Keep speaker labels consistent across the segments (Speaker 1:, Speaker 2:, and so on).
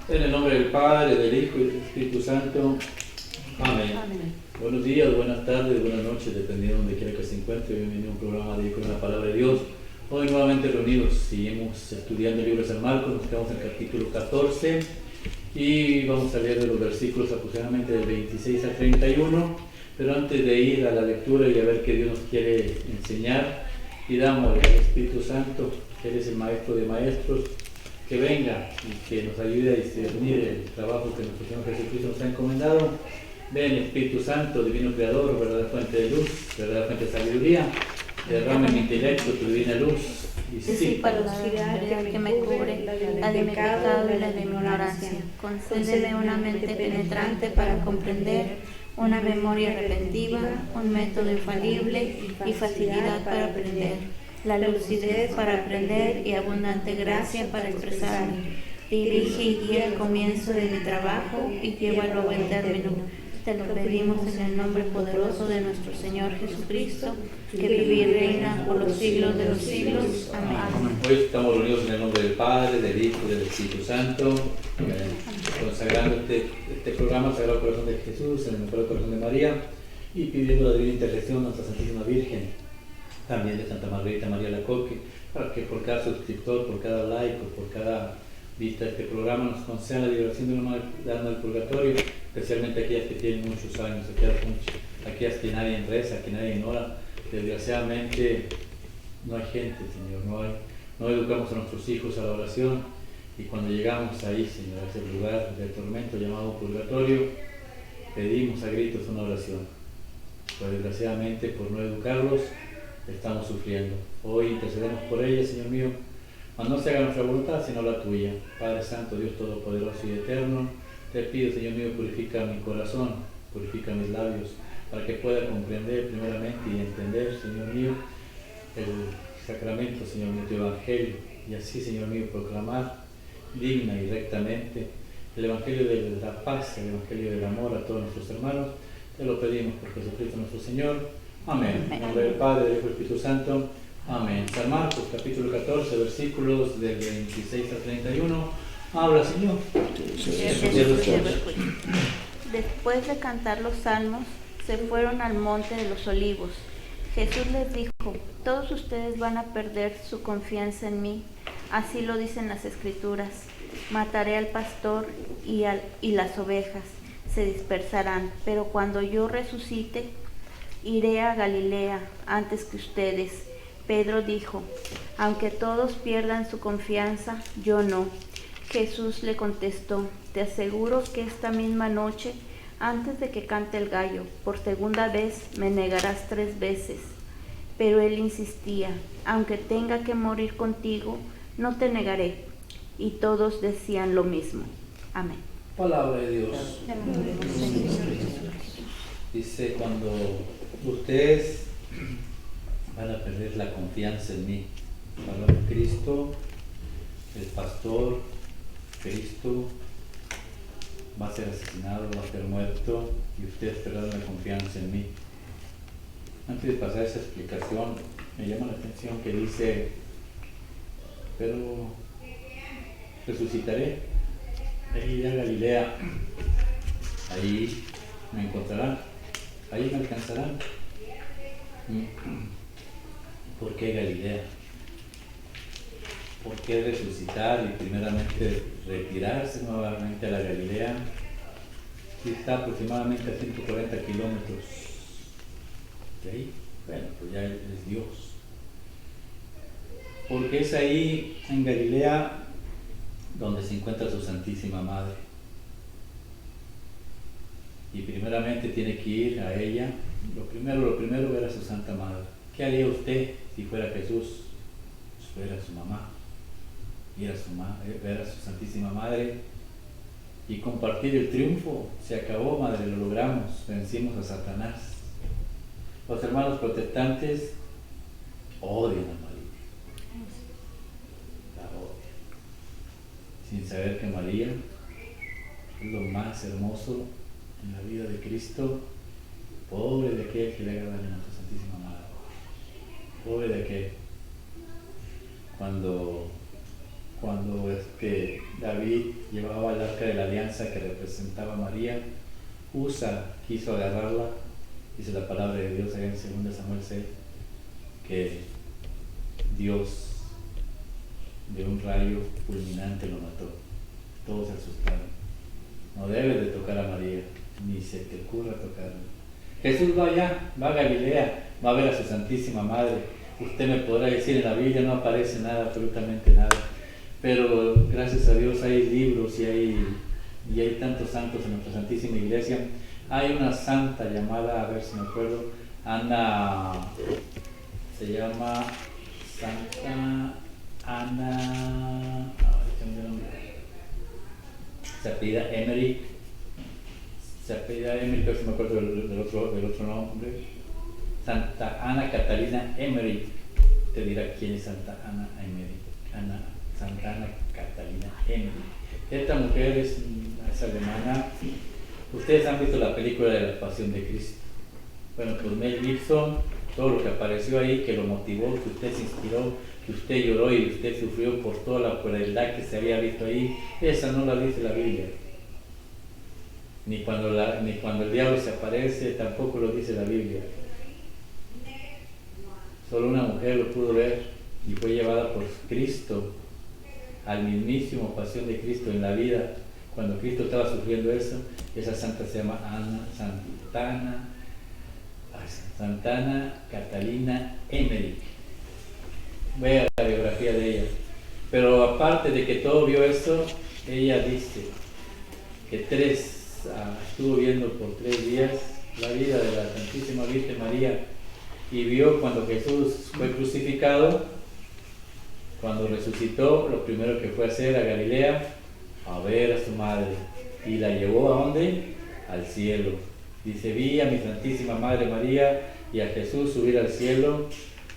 Speaker 1: En el nombre del Padre, del Hijo y del Espíritu Santo. Amén.
Speaker 2: Amén.
Speaker 1: Buenos días, buenas tardes, buenas noches, dependiendo de donde quiera que se encuentre. Bienvenido a un programa de con la Palabra de Dios. Hoy nuevamente reunidos, seguimos estudiando el libro de San Marcos, nos quedamos en el capítulo 14 y vamos a leer de los versículos aproximadamente del 26 al 31. Pero antes de ir a la lectura y a ver qué Dios nos quiere enseñar, pidamos al Espíritu Santo, que Él es el Maestro de Maestros, que venga y que nos ayude a discernir el trabajo que nuestro Señor Jesucristo nos ha encomendado. Ven, Espíritu Santo, Divino Creador, verdadera fuente de luz, verdadera fuente de sabiduría, derrama en mi intelecto tu divina luz.
Speaker 2: Disipa la oscuridad que me cubre, la de mi pecado y la de mi ignorancia. Concédeme una mente penetrante para comprender, una memoria retentiva, un método infalible y facilidad para aprender, la lucidez para aprender y abundante gracia para expresarme. Dirige y guía el comienzo de mi trabajo y llévalo a buen término. Te lo pedimos en el nombre poderoso de nuestro Señor Jesucristo, que vive y reina por los siglos de los siglos. Amén.
Speaker 1: Hoy estamos reunidos en el nombre del Padre, del Hijo y del Espíritu Santo, consagrando este programa al Sagrado Corazón de Jesús, en el Sagrado Corazón de María, y pidiendo la divina intercesión a nuestra Santísima Virgen, también de Santa Margarita María Lacoque, para que por cada suscriptor, por cada laico, por cada vista de este programa nos conceda la liberación de un alma del purgatorio, especialmente aquellas que tienen muchos años, aquellas que nadie reza, que nadie ora. Desgraciadamente no hay gente, Señor, no educamos a nuestros hijos a la oración, y cuando llegamos ahí, Señor, a ese lugar del tormento llamado purgatorio, pedimos a gritos una oración. Pues desgraciadamente, por no educarlos, estamos sufriendo. Hoy intercedemos por ellas, Señor mío, mas no se haga nuestra voluntad, sino la tuya. Padre Santo, Dios Todopoderoso y Eterno, te pido, Señor mío, purifica mi corazón, purifica mis labios, para que pueda comprender primeramente y entender, Señor mío, el sacramento, Señor mío, tu Evangelio, y así, Señor mío, proclamar digna y rectamente el Evangelio de la paz, el Evangelio del amor a todos nuestros hermanos. Te lo pedimos por Jesucristo nuestro Señor. Amén. En nombre del Padre, del Hijo y del Espíritu Santo. Amén. San Marcos, capítulo 14, versículos del 26 al 31. Habla, Señor.
Speaker 2: Después de cantar los salmos, se fueron al monte de los olivos. Jesús les dijo: todos ustedes van a perder su confianza en mí. Así lo dicen las Escrituras. Mataré al pastor y las ovejas se dispersarán, pero cuando yo resucite, iré a Galilea antes que ustedes. Pedro dijo: aunque todos pierdan su confianza, yo no. Jesús le contestó: te aseguro que esta misma noche, antes de que cante el gallo, por segunda vez me negarás 3 veces. Pero él insistía: aunque tenga que morir contigo, no te negaré. Y todos decían lo mismo. Amén.
Speaker 1: Palabra de Dios. Dice, cuando ustedes van a perder la confianza en mí, palabra de Cristo, el pastor, Cristo va a ser asesinado, va a ser muerto, y ustedes perderán la confianza en mí. Antes de pasar esa explicación, me llama la atención que dice: pero resucitaré, ahí iré a Galilea, ahí me encontrarán, ahí me alcanzarán. ¿Por qué Galilea? ¿Por qué resucitar y primeramente retirarse nuevamente a la Galilea? Si está aproximadamente a 140 kilómetros de ahí, bueno, pues ya es Dios. Porque es ahí, en Galilea, donde se encuentra su Santísima Madre. Y primeramente tiene que ir a ella. Lo primero, ver a su Santa Madre. ¿Qué haría usted si fuera Jesús? Pues ver a su mamá, ir a ver a su Santísima Madre y compartir el triunfo. Se acabó, Madre, lo logramos, vencimos a Satanás. Los hermanos protestantes odian a María, la odian, sin saber que María es lo más hermoso en la vida de Cristo. Pobre de aquel que le haga daño a nuestra Santísima Madre, pobre de aquel. Cuando cuando es que David llevaba el arca de la alianza que representaba a María, Usa quiso agarrarla, dice la palabra de Dios allá en 2 Samuel 6, que Dios de un rayo fulminante lo mató. Todos se asustaron. No debes de tocar a María, ni se te ocurra tocarla. Jesús va allá, va a Galilea, va a ver a su Santísima Madre. Usted me podrá decir, en la Biblia no aparece nada, absolutamente nada. Pero gracias a Dios hay libros y hay tantos santos en nuestra Santísima Iglesia. Hay una santa llamada, a ver si me acuerdo, Ana, se llama Santa Ana, se apellida Emmerich, pero si me acuerdo del otro nombre, Santa Ana Catalina Emmerich, te dirá quién es Santa Ana Emmerich, Santa Ana Catalina Emmerich. Esta mujer es alemana. Ustedes han visto la película de la Pasión de Cristo. Bueno, pues Mel Gibson, todo lo que apareció ahí, que lo motivó, que usted se inspiró, que usted lloró y usted sufrió por toda la crueldad que se había visto ahí, esa no la dice la Biblia. Ni cuando el diablo se aparece, tampoco lo dice la Biblia. Solo una mujer lo pudo ver y fue llevada por Cristo al mismísimo Pasión de Cristo en la vida. Cuando Cristo estaba sufriendo eso, esa santa se llama Santana Catalina Emmerich. Vea la biografía de ella. Pero aparte de que todo vio eso, ella dice que estuvo viendo por 3 días la vida de la Santísima Virgen María y vio cuando Jesús fue crucificado, cuando resucitó, lo primero que fue a hacer a Galilea, a ver a su madre, y la llevó ¿a dónde? Al cielo. Dice, vi a mi Santísima Madre María y a Jesús subir al cielo.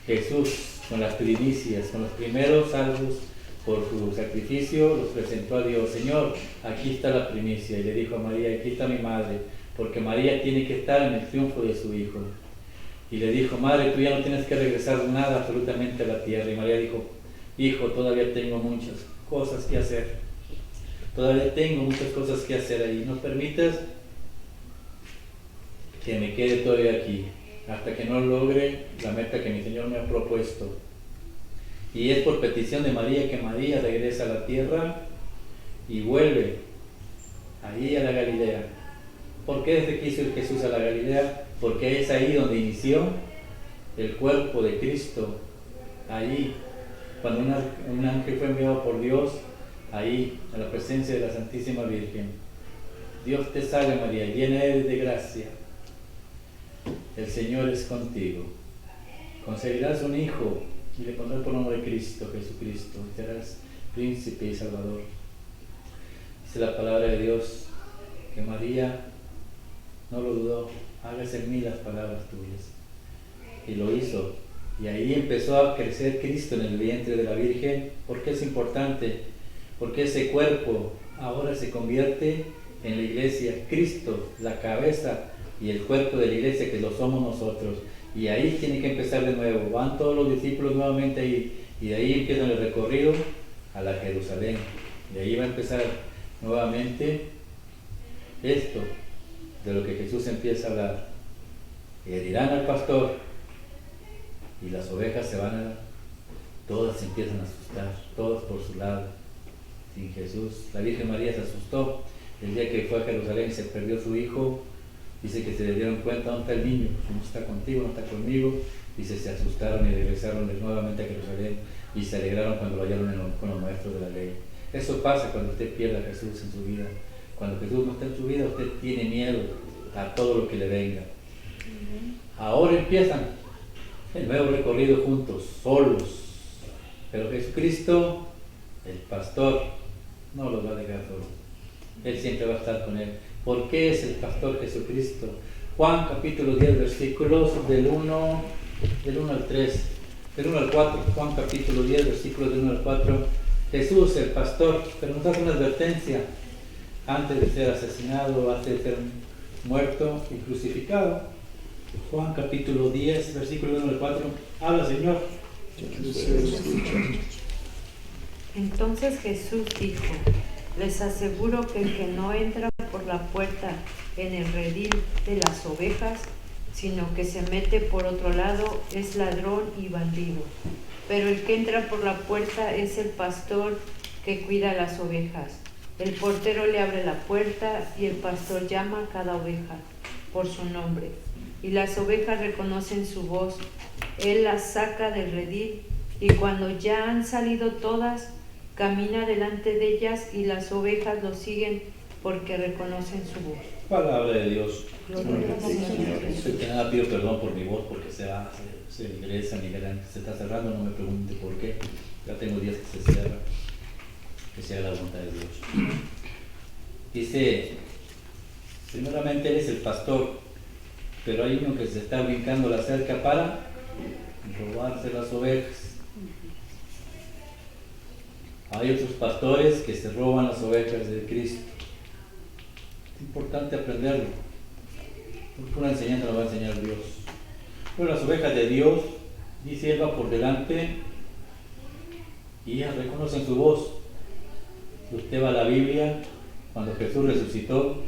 Speaker 1: Jesús, con las primicias, con los primeros salvos por su sacrificio, los presentó a Dios. Señor, aquí está la primicia. Y le dijo a María, aquí está mi madre, porque María tiene que estar en el triunfo de su hijo. Y le dijo, madre, tú ya no tienes que regresar nada absolutamente a la tierra. Y María dijo, hijo, todavía tengo muchas cosas que hacer. Todavía tengo muchas cosas que hacer ahí. ¿No permites que me quede todavía aquí hasta que no logre la meta que mi Señor me ha propuesto? Y es por petición de María que María regresa a la tierra y vuelve ahí a la Galilea. ¿Por qué se quiso ir Jesús a la Galilea? Porque es ahí donde inició el cuerpo de Cristo. Allí, cuando un ángel fue enviado por Dios, ahí, a la presencia de la Santísima Virgen. Dios te salve María, llena eres de gracia. El Señor es contigo. Concebirás un hijo y le pondrás por nombre Cristo, Jesucristo, y serás príncipe y salvador. Dice la palabra de Dios que María no lo dudó, hágase en mí las palabras tuyas. Y lo hizo. Y ahí empezó a crecer Cristo en el vientre de la Virgen. ¿Por qué es importante? Porque ese cuerpo ahora se convierte en la iglesia. Cristo, la cabeza y el cuerpo de la iglesia, que lo somos nosotros. Y ahí tiene que empezar de nuevo. Van todos los discípulos nuevamente ahí. Y de ahí empiezan el recorrido a la Jerusalén. Y ahí va a empezar nuevamente esto de lo que Jesús empieza a hablar. Herirán al pastor y las ovejas todas se empiezan a asustar, todas por su lado. Sin Jesús, la Virgen María se asustó el día que fue a Jerusalén y se perdió su hijo. Dice que se le dieron cuenta, ¿dónde está el niño? Pues no está contigo, no está conmigo. Dice, se asustaron y regresaron nuevamente a Jerusalén y se alegraron cuando lo hallaron con los maestros de la ley. Eso pasa cuando usted pierde a Jesús en su vida. Cuando Jesús no está en su vida, usted tiene miedo a todo lo que le venga. Ahora empiezan el nuevo recorrido juntos, solos. Pero Jesucristo, el pastor, no los va a dejar solos. Él siempre va a estar con él. ¿Por qué es el pastor Jesucristo? Juan capítulo 10 versículos del 1 al 3, del 1 al 4. Juan capítulo 10 versículos del 1 al 4. Jesús el pastor, pero nos hace una advertencia antes de ser asesinado, antes de ser muerto y crucificado. Juan capítulo 10 versículo 1 al 4. Habla, Señor.
Speaker 3: Entonces Jesús dijo: les aseguro que el que no entra por la puerta en el redil de las ovejas, sino que se mete por otro lado, es ladrón y bandido. Pero el que entra por la puerta es el pastor que cuida las ovejas. El portero le abre la puerta y el pastor llama a cada oveja por su nombre, y las ovejas reconocen su voz. Él las saca del redil, y cuando ya han salido todas, camina delante de ellas, y las ovejas lo siguen porque reconocen su voz.
Speaker 1: Palabra de Dios.
Speaker 3: Gloria a ti, Señor Jesús.
Speaker 1: Que nada, pido perdón por mi voz porque se ingresa, se está cerrando, no me pregunte por qué. Ya tengo días que se cierra. Que sea la voluntad de Dios. Dice, primeramente Él es el pastor, pero hay uno que se está brincando la cerca para robarse las ovejas. Hay otros pastores que se roban las ovejas de Cristo. Es importante aprenderlo, porque una enseñanza la va a enseñar Dios. Pero las ovejas de Dios, dice, Él va por delante y ellas reconocen su voz. Si usted va a la Biblia, cuando Jesús resucitó,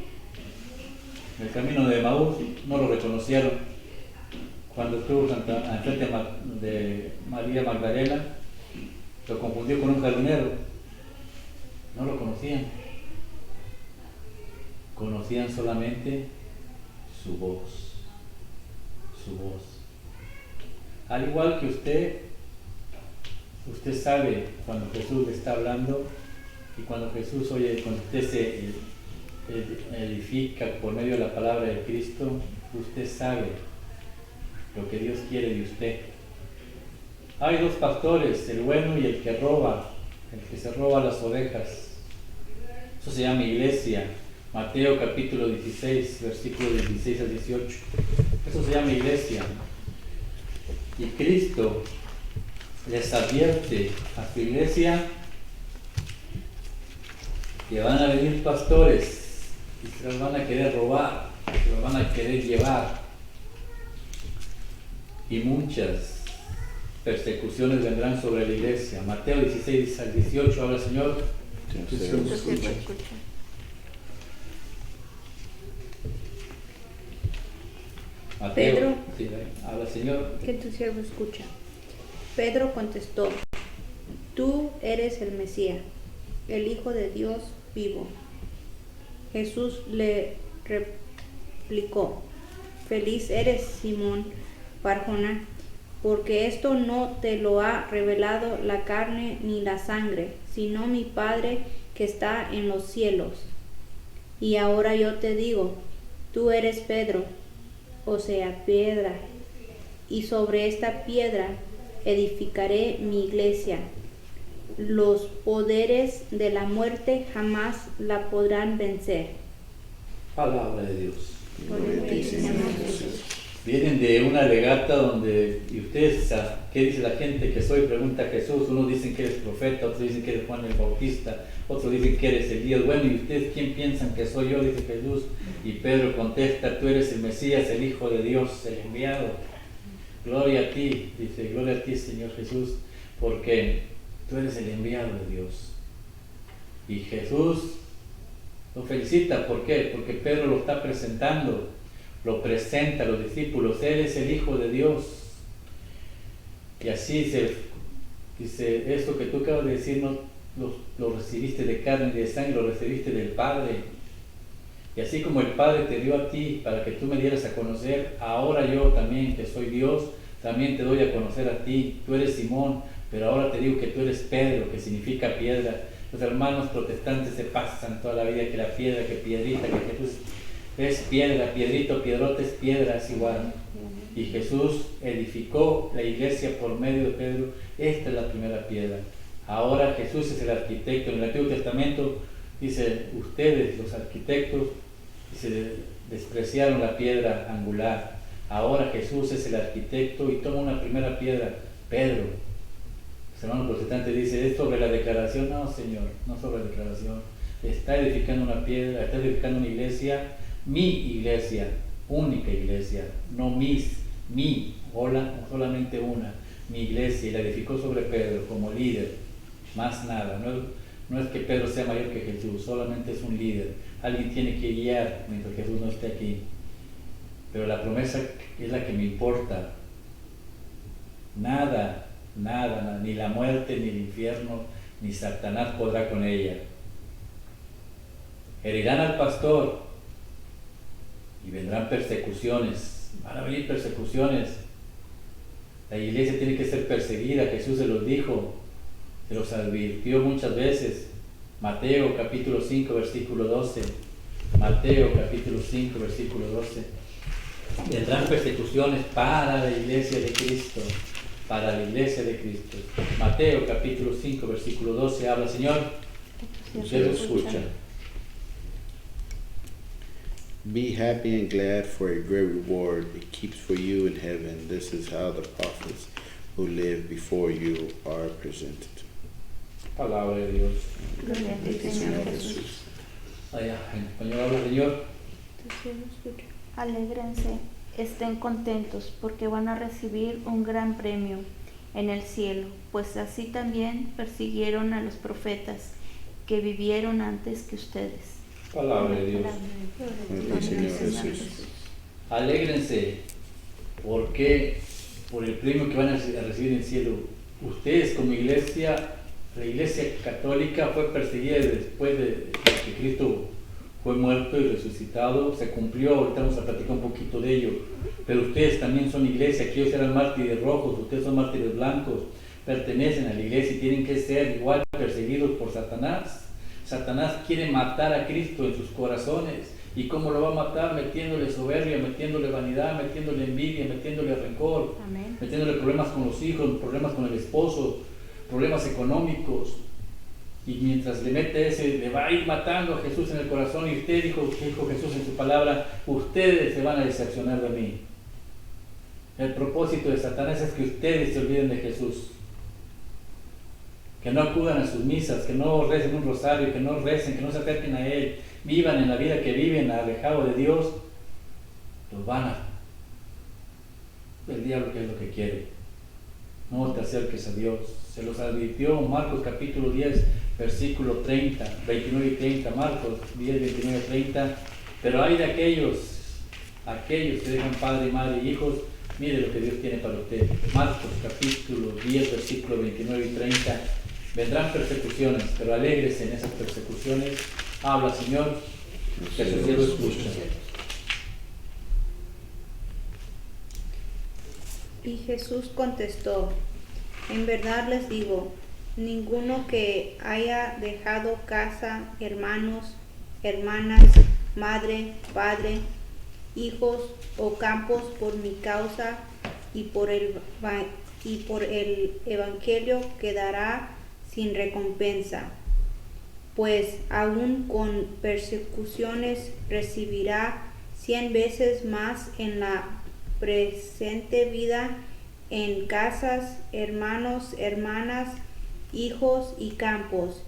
Speaker 1: en el camino de Emaús no lo reconocieron. Cuando estuvo enfrente de María Magdalena, lo confundió con un jardinero. No lo conocían. Conocían solamente su voz. Su voz. Al igual que usted sabe cuando Jesús le está hablando, y cuando Jesús oye, cuando usted se edifica por medio de la palabra de Cristo, usted sabe lo que Dios quiere de usted. Hay dos pastores, el bueno y el que roba, el que se roba las ovejas. Eso se llama iglesia. Mateo capítulo 16, versículos 16 al 18. Eso se llama iglesia. Y Cristo les advierte a su iglesia que van a venir pastores y se los van a querer robar, se los van a querer llevar. Y muchas persecuciones vendrán sobre la iglesia. Mateo 16 al 18 habla el Señor. Mateo,
Speaker 4: Pedro,
Speaker 1: sí, habla el Señor.
Speaker 4: que tu siervo escucha. Pedro contestó: tú eres el Mesías, el Hijo de Dios vivo. Jesús le replicó: feliz eres, Simón Barjona, porque esto no te lo ha revelado la carne ni la sangre, sino mi Padre que está en los cielos. Y ahora yo te digo, tú eres Pedro, o sea, piedra, y sobre esta piedra edificaré mi iglesia. Los poderes de la muerte jamás la podrán vencer.
Speaker 1: Palabra de Dios.
Speaker 4: Gloria a ti, Señor Jesús.
Speaker 1: Vienen de una legata donde, y ustedes, ¿qué dice la gente que soy? Pregunta a Jesús. Unos dicen que eres profeta, otros dicen que eres Juan el Bautista, otros dicen que eres Elías. Bueno, ¿y ustedes quién piensan que soy yo? Dice Jesús. Y Pedro contesta: tú eres el Mesías, el Hijo de Dios, el enviado. Gloria a ti, dice, gloria a ti, Señor Jesús, porque tú eres el enviado de Dios. Y Jesús lo felicita. ¿Por qué? Porque Pedro lo está presentando. Lo presenta a los discípulos. Él es el Hijo de Dios. Y así dice, esto que tú acabas de decir no lo recibiste de carne y de sangre, lo recibiste del Padre. Y así como el Padre te dio a ti para que tú me dieras a conocer, ahora yo también, que soy Dios, también te doy a conocer a ti. Tú eres Simón, pero ahora te digo que tú eres Pedro, que significa piedra. Los hermanos protestantes se pasan toda la vida que la piedra, que piedrita, que Jesús es piedra, piedrito, piedrote, es piedra, es igual. Y Jesús edificó la iglesia por medio de Pedro. Esta es la primera piedra. Ahora Jesús es el arquitecto. En el Antiguo Testamento dice, ustedes los arquitectos despreciaron la piedra angular. Ahora Jesús es el arquitecto y toma una primera piedra, Pedro. Los hermanos protestantes dicen, ¿es sobre la declaración? No, Señor, no sobre la declaración. Está edificando una piedra, está edificando una iglesia, mi iglesia, única iglesia, no mi, solamente una, mi iglesia, y la edificó sobre Pedro como líder. más nada. No es que Pedro sea mayor que Jesús, solamente es un líder. Alguien tiene que guiar mientras Jesús no esté aquí. Pero la promesa es la que me importa. Nada, ni la muerte, ni el infierno, ni Satanás podrá con ella. Herirán al pastor y vendrán persecuciones. Van a venir persecuciones. La iglesia tiene que ser perseguida, Jesús se los dijo, se los advirtió muchas veces. Mateo capítulo 5 versículo 12. Mateo capítulo 5 versículo 12. Vendrán persecuciones para la iglesia de Cristo, para la iglesia de Cristo. Mateo capítulo 5 versículo 12 habla, Señor, usted lo escucha.
Speaker 5: Be happy and glad, for a great reward it keeps for you in heaven. This is how the prophets who lived before you are presented.
Speaker 1: Palabra de Dios.
Speaker 2: Gloria a ti, Señor Jesús.
Speaker 1: Allá, en español habla, Señor.
Speaker 2: Alégrense, estén contentos, porque van a recibir un gran premio en el cielo, pues así también persiguieron a los profetas que vivieron antes que ustedes.
Speaker 1: Palabra de Dios.
Speaker 5: Gloria al Señor Jesús.
Speaker 1: Alégrense, porque por el premio que van a recibir en el cielo. Ustedes como iglesia, la iglesia católica fue perseguida después de que Cristo fue muerto y resucitado, se cumplió, ahorita vamos a platicar un poquito de ello, pero ustedes también son iglesia, aquellos eran mártires rojos, ustedes son mártires blancos, pertenecen a la iglesia y tienen que ser igual perseguidos por Satanás. Satanás quiere matar a Cristo en sus corazones. ¿Y cómo lo va a matar? Metiéndole soberbia, metiéndole vanidad, metiéndole envidia, metiéndole rencor,
Speaker 2: Amén.
Speaker 1: metiéndole problemas con los hijos, problemas con el esposo, problemas económicos. Y mientras le mete ese, le va a ir matando a Jesús en el corazón. Y usted dijo Jesús en su palabra, ustedes se van a decepcionar de mí. El propósito de Satanás es que ustedes se olviden de Jesús, que no acudan a sus misas, que no recen un rosario, que no recen, que no se acerquen a Él, vivan en la vida que viven, alejados de Dios. Los van a... El diablo, que es lo que quiere. No te acerques a Dios. Se los advirtió Marcos capítulo 10, versículo 30, 29 y 30, Marcos 10, 29 y 30. Pero hay de aquellos que dejan padre y madre y hijos. Mire lo que Dios tiene para usted. Marcos capítulo 10, versículo 29 y 30. Vendrán persecuciones, pero alégrese en esas persecuciones. Habla, Señor, que su cielo escucha.
Speaker 4: Y Jesús contestó, en verdad les digo, ninguno que haya dejado casa, hermanos, hermanas, madre, padre, hijos o campos por mi causa y por el evangelio quedará sin recompensa, pues aún con persecuciones recibirá 100 veces más en la presente vida, en casas, hermanos, hermanas, hijos y campos,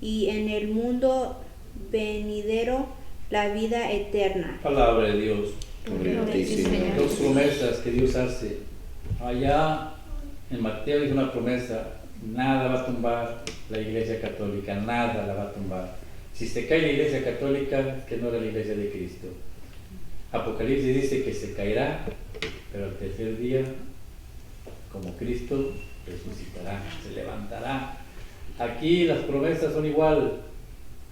Speaker 4: y en el mundo venidero la vida eterna.
Speaker 1: Palabra de Dios.
Speaker 5: Gloria a ti, Señor.
Speaker 1: Dos promesas que Dios hace. Allá en Mateo dice una promesa: nada va a tumbar la iglesia católica, nada la va a tumbar. Si se cae la iglesia católica, que no era la iglesia de Cristo. Apocalipsis dice que se caerá, pero al tercer día, como Cristo, resucitará, se levantará. Aquí las promesas son igual.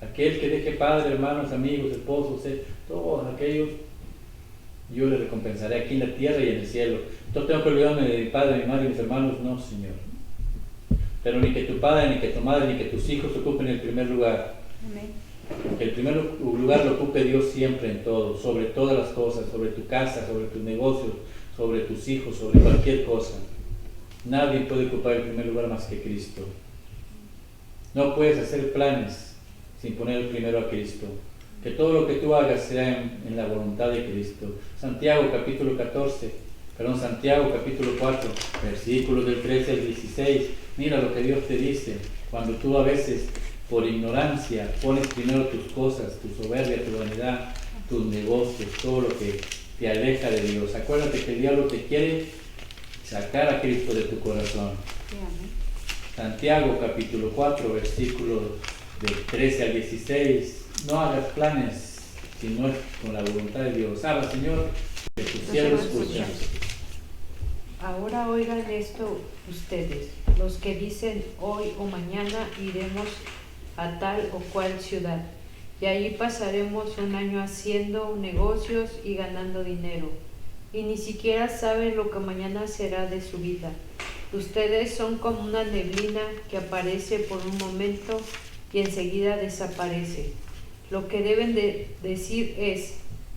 Speaker 1: Aquel que deje padre, hermanos, amigos, esposos, todos aquellos, yo les recompensaré aquí en la tierra y en el cielo. No tengo que olvidarme de mi padre, mi madre y mis hermanos, no, Señor. Pero ni que tu padre, ni que tu madre, ni que tus hijos ocupen el primer lugar.
Speaker 2: Amén.
Speaker 1: Que el primer lugar lo ocupe Dios siempre en todo, sobre todas las cosas, sobre tu casa, sobre tus negocios, sobre tus hijos, sobre cualquier cosa. Nadie puede ocupar el primer lugar más que Cristo. No puedes hacer planes sin poner el primero a Cristo. Que todo lo que tú hagas sea en la voluntad de Cristo. Santiago capítulo 4, versículos del 13 al 16. Mira lo que Dios te dice cuando tú a veces por ignorancia pones primero tus cosas, tu soberbia, tu vanidad, tus negocios, todo lo que te aleja de Dios. Acuérdate que el diablo te quiere sacar a Cristo de tu corazón. Santiago capítulo 4, versículos del 13 al 16. No hagas planes si no es con la voluntad de Dios. Habla, Señor, que tus siervos escuchan.
Speaker 3: Ahora oigan esto ustedes, los que dicen hoy o mañana iremos a tal o cual ciudad, y allí pasaremos un año haciendo negocios y ganando dinero, y ni siquiera saben lo que mañana será de su vida. Ustedes son como una neblina que aparece por un momento y enseguida desaparece. Lo que deben de decir es: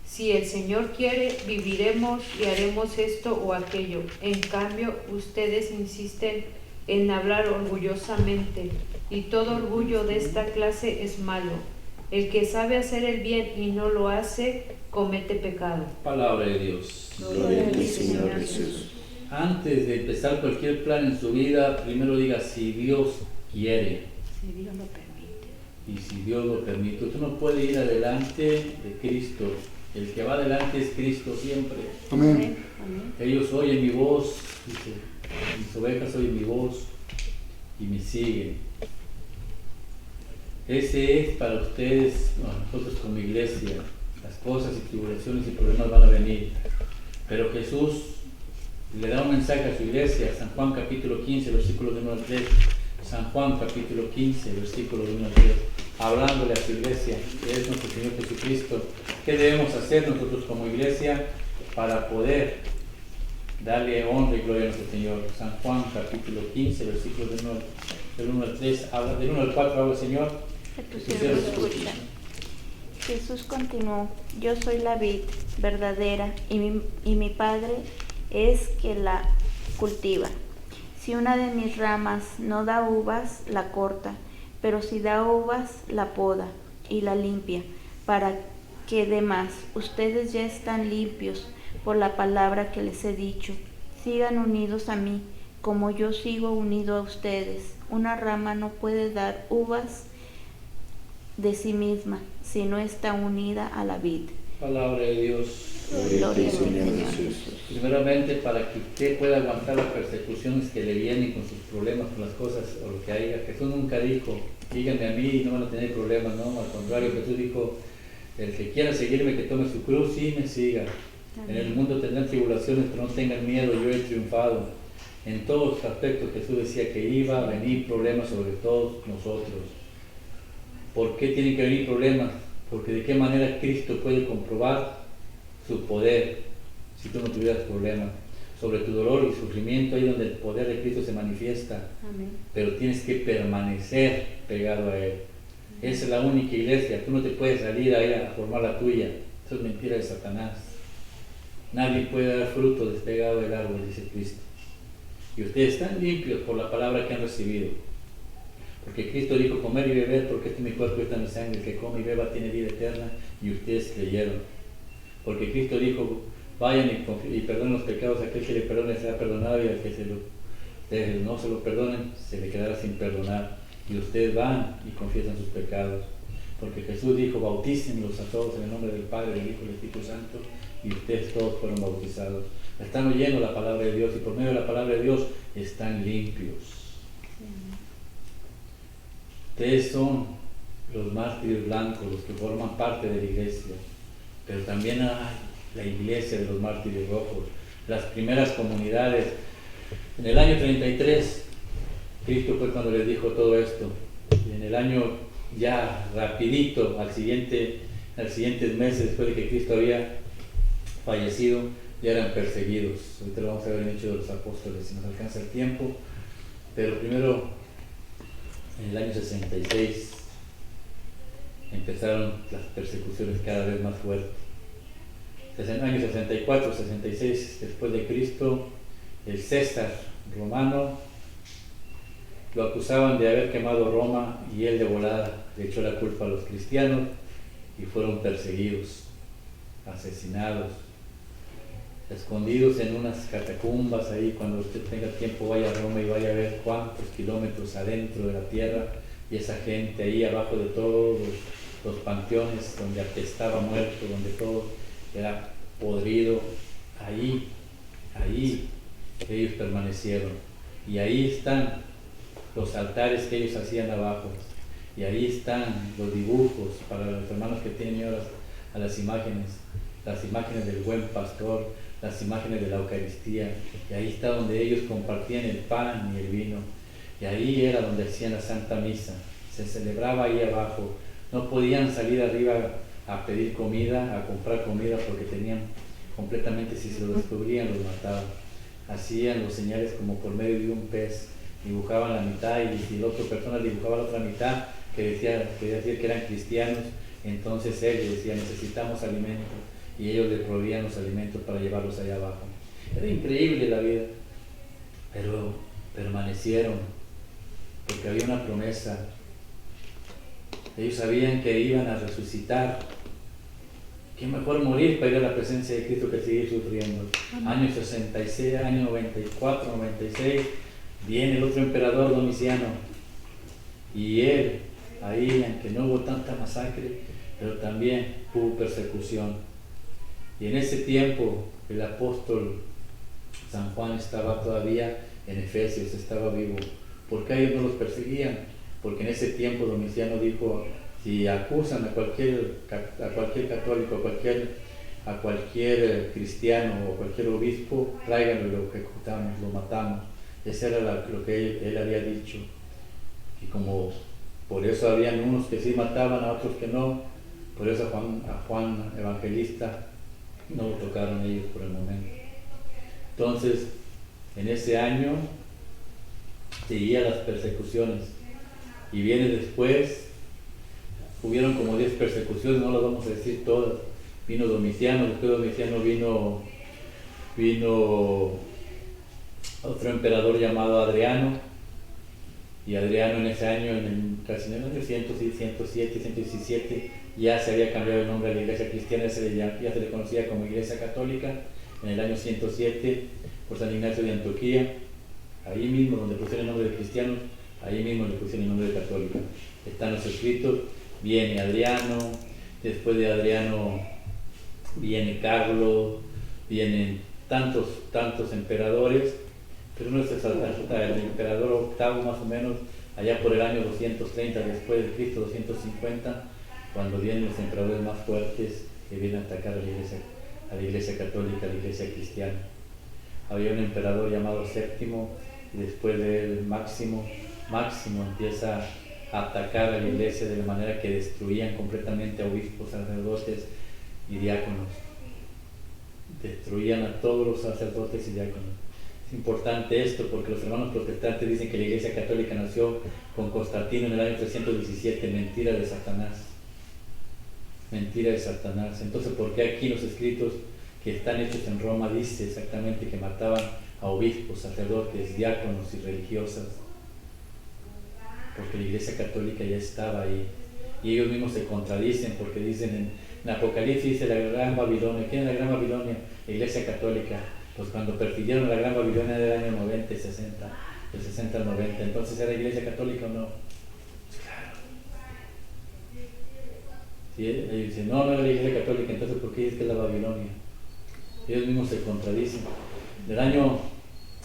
Speaker 3: si el Señor quiere, viviremos y haremos esto o aquello. En cambio, ustedes insisten en hablar orgullosamente, y todo orgullo de esta clase es malo. El que sabe hacer el bien y no lo hace, comete pecado.
Speaker 1: Palabra de Dios.
Speaker 5: Gloria a ti, Señor Jesús.
Speaker 1: Antes de empezar cualquier plan en su vida, primero diga si Dios quiere
Speaker 3: Si Dios lo permite.
Speaker 1: y si Dios lo permite. Tú no puedes ir adelante de Cristo. El que va adelante es Cristo siempre.
Speaker 4: Amén.
Speaker 1: Ellos oyen mi voz, dice, mis ovejas oyen mi voz y me siguen. Ese es para ustedes, nosotros como iglesia. Las cosas y tribulaciones y problemas van a venir. Pero Jesús le da un mensaje a su iglesia, San Juan capítulo 15, versículos de 1 al 3. San Juan capítulo 15, versículos de 1 al 3. Hablándole a su iglesia, que es nuestro Señor Jesucristo. ¿Qué debemos hacer nosotros como iglesia para poder darle honra y gloria a nuestro Señor? San Juan capítulo 15, versículos del 1 al 3, del 1 al 4 habla el Señor.
Speaker 2: Que tus siervos escuchan. Jesús continuó: yo soy la vid verdadera y mi Padre es que la cultiva. Si una de mis ramas no da uvas, la corta, pero si da uvas, la poda y la limpia, para que dé más. Ustedes ya están limpios por la palabra que les he dicho. Sigan unidos a mí, como yo sigo unido a ustedes. Una rama no puede dar uvas de sí misma si no está unida a la vid.
Speaker 1: Palabra de Dios.
Speaker 5: Gloria a ti,
Speaker 2: Gloria a ti,
Speaker 5: Señor
Speaker 2: Señor
Speaker 5: Jesús.
Speaker 2: Jesús.
Speaker 1: Primeramente, para que usted pueda aguantar las persecuciones que le vienen con sus problemas, con las cosas o lo que haya. Jesús nunca dijo, díganme a mí y no van a tener problemas, no. Al contrario, Jesús dijo, el que quiera seguirme, que tome su cruz y me siga. En el mundo tendrán tribulaciones, pero no tengan miedo, yo he triunfado. En todos los aspectos Jesús decía que iba a venir problemas sobre todos nosotros. ¿Por qué tienen que venir problemas? Porque de qué manera Cristo puede comprobar su poder si tú no tuvieras problemas. Sobre tu dolor y sufrimiento, ahí donde el poder de Cristo se manifiesta.
Speaker 2: Amén.
Speaker 1: Pero tienes que permanecer pegado a Él. Esa es la única iglesia. Tú no te puedes salir ahí a formar la tuya. Eso es mentira de Satanás. Nadie puede dar fruto despegado del árbol, dice Cristo. Y ustedes están limpios por la palabra que han recibido. Porque Cristo dijo comer y beber, porque este es mi cuerpo y esta es mi sangre. El que come y beba tiene vida eterna, y ustedes creyeron. Porque Cristo dijo, vayan y perdonen los pecados, aquel que le perdone será perdonado, y al que no se lo perdonen, se le quedará sin perdonar. Y ustedes van y confiesan sus pecados. Porque Jesús dijo, bautícenlos a todos en el nombre del Padre, del Hijo y del Espíritu Santo, y ustedes todos fueron bautizados. Están oyendo la palabra de Dios, y por medio de la palabra de Dios están limpios. Ustedes son los mártires blancos, los que forman parte de la iglesia, pero también hay la iglesia de los mártires rojos, las primeras comunidades. En el año 33, Cristo fue cuando les dijo todo esto, y en el año ya rapidito, al siguientes meses después de que Cristo había fallecido, ya eran perseguidos. Ahorita lo vamos a ver en Hechos de los Apóstoles, si nos alcanza el tiempo, pero primero, en el año 66 empezaron las persecuciones cada vez más fuertes. En el año 64, 66 después de Cristo, el César romano lo acusaban de haber quemado Roma, y él de volada le echó la culpa a los cristianos y fueron perseguidos, asesinados, escondidos en unas catacumbas. Ahí, cuando usted tenga tiempo, vaya a Roma y vaya a ver cuántos kilómetros adentro de la tierra, y esa gente ahí abajo de todos los panteones, donde apestaba muerto, donde todo era podrido. Ahí ellos permanecieron, y ahí están los altares que ellos hacían abajo. Y ahí están los dibujos para los hermanos que tienen miedo a las imágenes del buen pastor, las imágenes de la Eucaristía. Y ahí está donde ellos compartían el pan y el vino. Y ahí era donde hacían la Santa Misa. Se celebraba ahí abajo. No podían salir arriba a pedir comida, a comprar comida, porque tenían completamente, si se lo descubrían, los mataban. Hacían los señales como por medio de un pez, dibujaban la mitad y si la otra persona dibujaba la otra mitad, que decía que eran cristianos, entonces él decía, necesitamos alimento, y ellos le proveían los alimentos para llevarlos allá abajo. Era increíble la vida, pero permanecieron, porque había una promesa. Ellos sabían que iban a resucitar. Qué mejor morir para ir a la presencia de Cristo que seguir sufriendo. Año 66, año 94, 96, viene el otro emperador Domiciano. Y él, ahí, aunque no hubo tanta masacre, pero también hubo persecución. Y en ese tiempo el apóstol San Juan estaba todavía en Efesios, estaba vivo. ¿Por qué a ellos no los perseguían? Porque en ese tiempo Domiciano dijo, si acusan a cualquier católico, a cualquier cristiano o cualquier obispo, tráiganlo y lo ejecutamos, lo matamos. Ese era lo que él había dicho. Y como por eso habían unos que sí mataban, a otros que no, por eso a Juan Evangelista no lo tocaron ellos por el momento. Entonces, en ese año seguían las persecuciones. Y viene después, hubieron como 10 persecuciones, no las vamos a decir todas. Vino Domiciano, después de Domiciano vino otro emperador llamado Adriano. Y Adriano en ese año, casi en el año 107, 117, ya se había cambiado el nombre a la Iglesia Cristiana, ya se le conocía como Iglesia Católica. En el año 107, por San Ignacio de Antioquía, ahí mismo donde pusieron el nombre de cristianos, ahí mismo le pusieron el nombre de católica. Están los escritos, viene Adriano, después de Adriano viene Carlos, vienen tantos emperadores, pero no se salta el emperador octavo más o menos, allá por el año 230 después de Cristo, 250, cuando vienen los emperadores más fuertes que vienen a atacar a la iglesia católica, a la iglesia cristiana. Había un emperador llamado Séptimo, y después de él Máximo empieza a atacar a la iglesia de la manera que destruían completamente a obispos, sacerdotes y diáconos. Destruían a todos los sacerdotes y diáconos. Es importante esto porque los hermanos protestantes dicen que la Iglesia Católica nació con Constantino en el año 317, mentira de Satanás. Mentira de Satanás. Entonces, ¿por qué aquí los escritos que están hechos en Roma dice exactamente que mataban a obispos, sacerdotes, diáconos y religiosas? Porque la Iglesia Católica ya estaba ahí. Y ellos mismos se contradicen porque dicen en Apocalipsis dice la Gran Babilonia. ¿Quién es la Gran Babilonia? La Iglesia Católica. Pues cuando persiguieron a la Gran Babilonia del año 90 y 60, del 60 al 90, ¿entonces era Iglesia Católica o no? Claro. Si ellos dicen, no era la Iglesia Católica, entonces ¿por qué dice que es la Babilonia? Ellos mismos se contradicen. Del año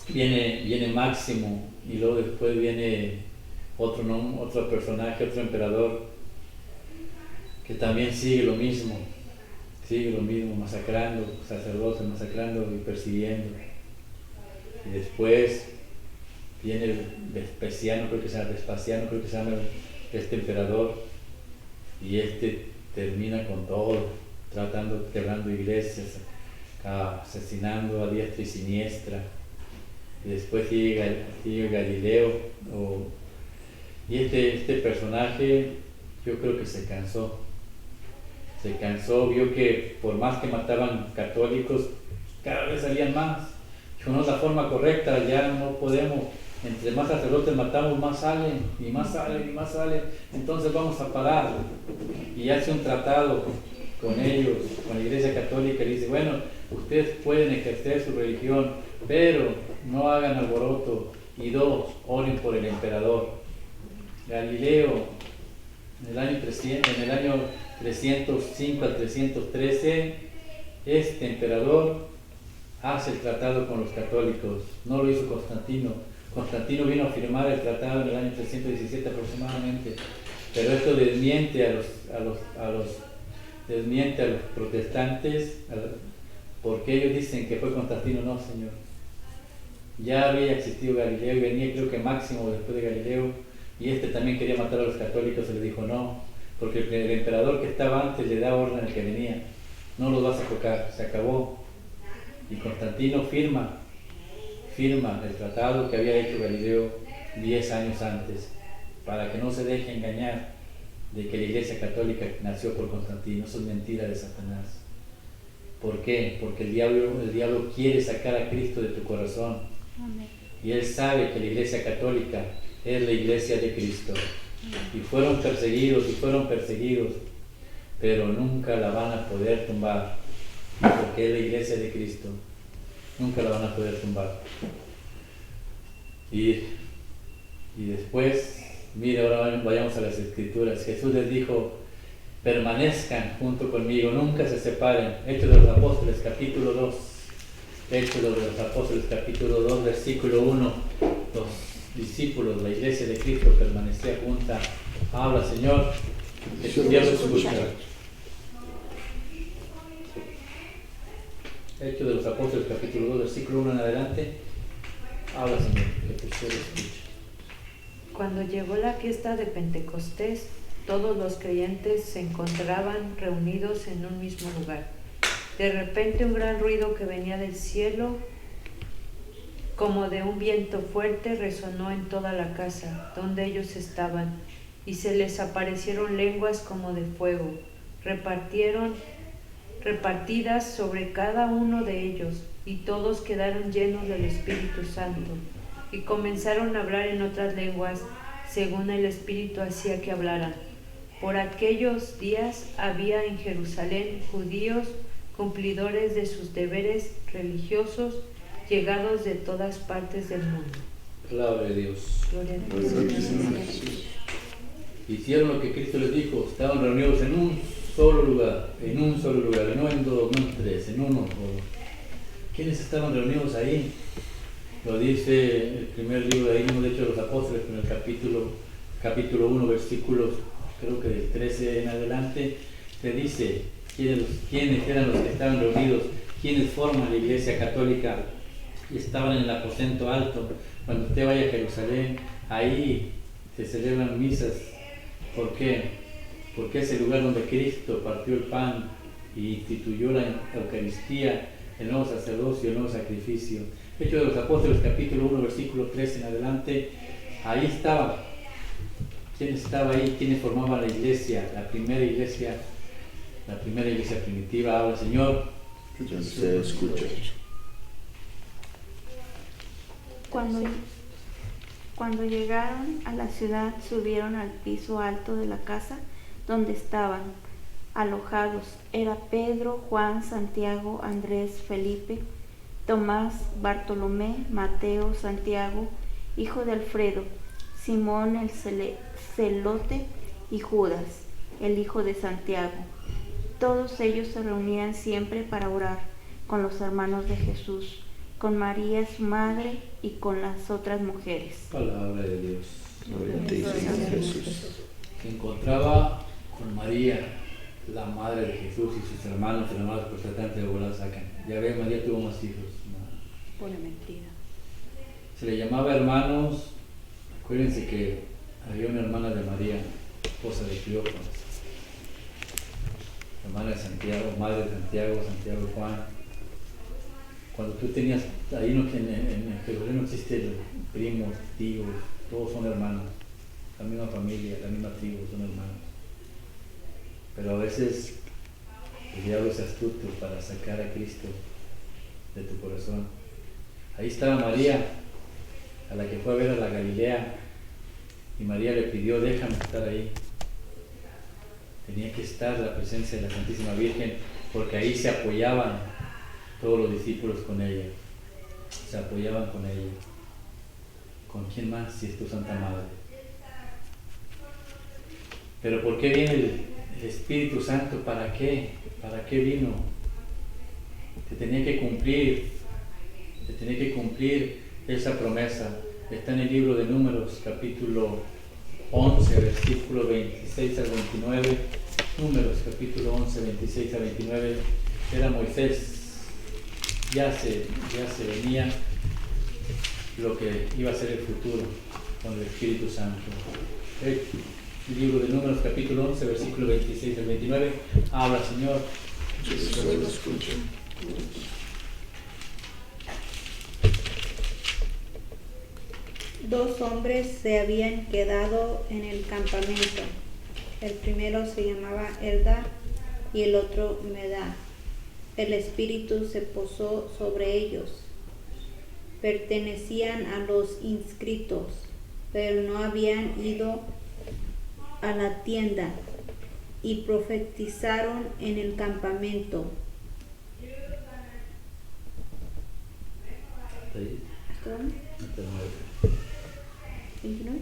Speaker 1: viene Máximo y luego después viene otro personaje, otro emperador que también sigue lo mismo, masacrando sacerdotes, masacrando y persiguiendo. Y después viene Vespasiano, creo que se llama este emperador, y este termina con todo, quebrando iglesias, asesinando a diestra y siniestra. Y después sigue Galileo, y este personaje yo creo que se cansó, vio que por más que mataban católicos, cada vez salían más. Dijo, no es la forma correcta, ya no podemos, entre más sacerdotes matamos, más salen, y más salen, entonces vamos a parar. Y hace un tratado con ellos, con la Iglesia Católica, y dice, bueno, ustedes pueden ejercer su religión, pero no hagan alboroto, y 2, oren por el emperador. Galileo, en el año 305 al 313, este emperador hace el tratado con los católicos. No lo hizo Constantino, Constantino vino a firmar el tratado en el año 317 aproximadamente, pero esto desmiente a los protestantes, porque ellos dicen que fue Constantino. No, señor. Ya había existido Galileo y venía, creo que Máximo después de Galileo, y este también quería matar a los católicos. Se le dijo no, porque el emperador que estaba antes le da orden al que venía: no los vas a tocar, se acabó. Y Constantino firma el tratado que había hecho Galileo 10 años antes, para que no se deje engañar de que la Iglesia Católica nació por Constantino. Eso es mentira de Satanás. ¿Por qué? Porque el diablo quiere sacar a Cristo de tu corazón.
Speaker 2: Amén.
Speaker 1: Y él sabe que la Iglesia Católica es la Iglesia de Cristo. Y fueron perseguidos, pero nunca la van a poder tumbar, porque es la Iglesia de Cristo. Nunca la van a poder tumbar. Y después, mire, ahora vayamos a las Escrituras. Jesús les dijo: permanezcan junto conmigo, nunca se separen. Hechos de los Apóstoles, capítulo 2. Hechos de los Apóstoles, capítulo 2, versículo 1. Los discípulos, la Iglesia de Cristo permanecía junta. Habla, Señor, que tu siervo escucha. Hechos de los Apóstoles, capítulo 2, versículo 1 en adelante. Habla, Señor, que tu siervo escucha.
Speaker 3: Cuando llegó la fiesta de Pentecostés, todos los creyentes se encontraban reunidos en un mismo lugar. De repente un gran ruido que venía del cielo, como de un viento fuerte, resonó en toda la casa donde ellos estaban, y se les aparecieron lenguas como de fuego, repartidas sobre cada uno de ellos, y todos quedaron llenos del Espíritu Santo, y comenzaron a hablar en otras lenguas, según el Espíritu hacía que hablaran. Por aquellos días había en Jerusalén judíos cumplidores de sus deberes religiosos, llegados de todas partes del mundo.
Speaker 1: Palabra de Dios.
Speaker 3: Gloria a Dios.
Speaker 1: Hicieron lo que Cristo les dijo. Estaban reunidos en un solo lugar, no en dos, no en tres, en uno solo. ¿Quiénes estaban reunidos ahí? Lo dice el primer libro de ahí, de hecho, de los Apóstoles, en el capítulo 1, versículos, creo que del 13 en adelante, te dice quiénes eran los que estaban reunidos, quiénes forman la Iglesia Católica y estaban en el aposento alto. Cuando usted vaya a Jerusalén, ahí se celebran misas. ¿Por qué? Porque es el lugar donde Cristo partió el pan y instituyó la Eucaristía, el nuevo sacerdocio, el nuevo sacrificio. Hechos de los Apóstoles, capítulo 1, versículo 13 en adelante, ahí estaba. ¿Quién estaba ahí? ¿Quiénes formaban la iglesia? La primera iglesia primitiva. Habla, Señor.
Speaker 5: Se escucha.
Speaker 2: Cuando llegaron a la ciudad, subieron al piso alto de la casa donde estaban alojados. Era Pedro, Juan, Santiago, Andrés, Felipe, Tomás, Bartolomé, Mateo, Santiago, hijo de Alfredo, Simón el celote y Judas, el hijo de Santiago. Todos ellos se reunían siempre para orar con los hermanos de Jesús, con María su madre y con las otras mujeres.
Speaker 1: Palabra de Dios.
Speaker 5: Gloria a ti, Señor Jesús.
Speaker 1: Se encontraba con María, la madre de Jesús, y sus hermanos protestantes de volada sacan. Ya ven, María tuvo más hijos.
Speaker 4: Pone mentira.
Speaker 1: Se le llamaba hermanos. Acuérdense que había una hermana de María, esposa de Cleófas, hermana de Santiago, madre de Santiago y Juan. Cuando tú tenías, ahí en Jerusalén no existe primos, tíos, todos son hermanos, la misma familia, la misma tribu, son hermanos. Pero a veces el diablo es astuto para sacar a Cristo de tu corazón. Ahí estaba María, a la que fue a ver a la Galilea, y María le pidió: déjame estar ahí. Tenía que estar la presencia de la Santísima Virgen, porque ahí se apoyaban todos los discípulos con ella. Se apoyaban con ella. ¿Con quién más si es tu Santa Madre? Pero ¿por qué viene el Espíritu Santo? ¿Para qué? ¿Para qué vino? Te tenía que cumplir esa promesa. está en el libro de Números, capítulo 11, versículo 26 al 29. Números, capítulo 11, 26 al 29. Era Moisés. Ya se venía lo que iba a ser el futuro con el Espíritu Santo. El libro de Números, capítulo 11, versículo 26 al 29. Habla, Señor.
Speaker 4: Dos hombres se habían quedado en el campamento. El primero se llamaba Eldad y el otro Medad. El Espíritu se posó sobre ellos. Pertenecían a los inscritos, pero no habían ido a la tienda, y profetizaron en el campamento.
Speaker 1: Ahí,
Speaker 4: ¿Hasta dónde? 29.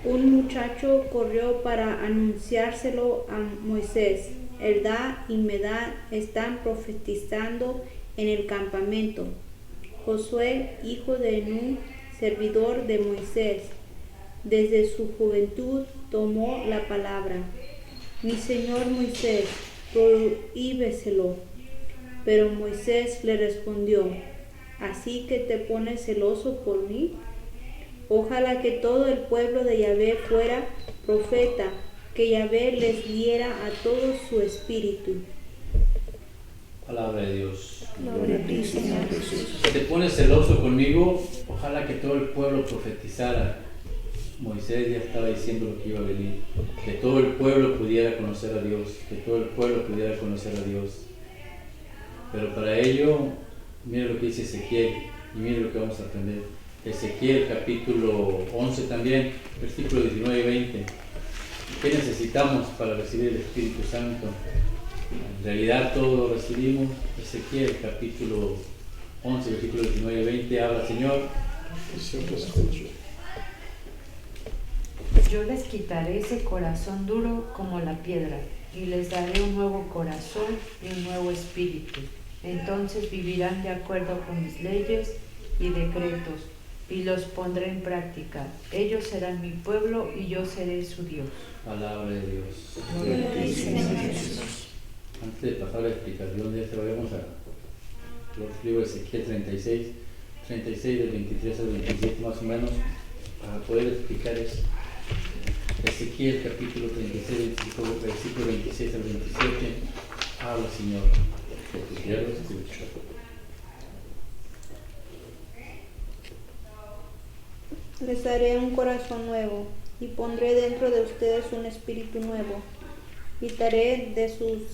Speaker 4: Un muchacho corrió para anunciárselo a Moisés. Eldad y Medad están profetizando en el campamento. Josué, hijo de Nun, servidor de Moisés, desde su juventud tomó la palabra. Mi señor Moisés, prohíbeselo. Pero Moisés le respondió: ¿así que te pones celoso por mí? Ojalá que todo el pueblo de Yahvé fuera profeta, que Yahvé les diera a todos su espíritu.
Speaker 1: Palabra de Dios.
Speaker 4: Gloria a ti, Señor Jesús.
Speaker 1: Si te pones celoso conmigo, ojalá que todo el pueblo profetizara. Moisés ya estaba diciendo lo que iba a venir, que todo el pueblo pudiera conocer a Dios, que todo el pueblo pudiera conocer a Dios. Pero para ello, mire lo que dice Ezequiel, y mire lo que vamos a aprender. Ezequiel capítulo 11 también, versículos 19 y 20. ¿Qué necesitamos para recibir el Espíritu Santo? En realidad todo lo recibimos. Ezequiel capítulo 11, versículos 19 y 20, habla, Señor.
Speaker 3: Yo les quitaré ese corazón duro como la piedra, y les daré un nuevo corazón y un nuevo espíritu. Entonces vivirán de acuerdo con mis leyes y decretos, y los pondré en práctica. Ellos serán mi pueblo y yo seré su Dios.
Speaker 1: Palabra de Dios.
Speaker 3: Gloria a ti, Señor
Speaker 4: Jesús.
Speaker 1: Antes de pasar a la explicación de esto, vayamos a los libros de Ezequiel 36 del 23 al 27 más o menos, para poder explicar eso. Ezequiel capítulo 36, versículo 26 al 27, habla, Señor, que tu siervo escucha.
Speaker 4: Les daré un corazón nuevo, y pondré dentro de ustedes un espíritu nuevo. Quitaré de su